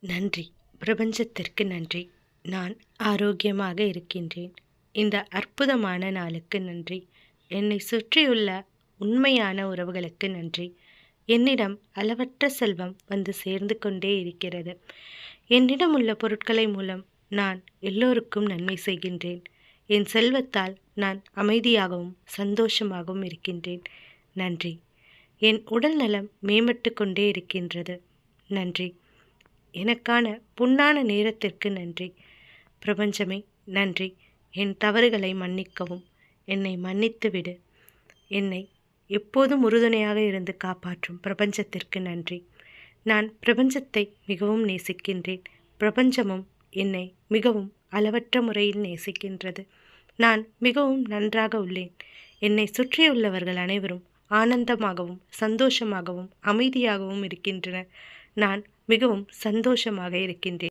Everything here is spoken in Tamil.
நன்றி. பிரபஞ்சத்திற்கு நன்றி. நான் ஆரோக்கியமாக இருக்கின்றேன். இந்த அற்புதமான நாளுக்கு நன்றி. என்னை சுற்றியுள்ள உண்மையான உறவுகளுக்கு நன்றி. என்னிடம் அளவற்ற செல்வம் வந்து சேர்ந்து கொண்டே இருக்கிறது. என்னிடம் உள்ள பொருட்களை மூலம் நான் எல்லோருக்கும் நன்மை செய்கின்றேன். என் செல்வத்தால் நான் அமைதியாகவும் சந்தோஷமாகவும் இருக்கின்றேன். நன்றி. என் உடல் நலம் மேம்பட்டு கொண்டே இருக்கின்றது. நன்றி. எனக்கான பொன்னான நேரத்திற்கு நன்றி. பிரபஞ்சமே நன்றி. என் தவறுகளை மன்னிக்கவும். என்னை மன்னித்து விடு. என்னை எப்போதும் உறுதுணையாக இருந்து காப்பாற்றும் பிரபஞ்சத்திற்கு நன்றி. நான் பிரபஞ்சத்தை மிகவும் நேசிக்கின்றேன். பிரபஞ்சமும் என்னை மிகவும் அளவற்ற முறையில் நேசிக்கின்றது. நான் மிகவும் நன்றாக உள்ளேன். என்னை சுற்றியுள்ளவர்கள் அனைவரும் ஆனந்தமாகவும் சந்தோஷமாகவும் அமைதியாகவும் இருக்கின்றனர். நான் மிகவும் சந்தோஷமாக இருக்கின்றேன்.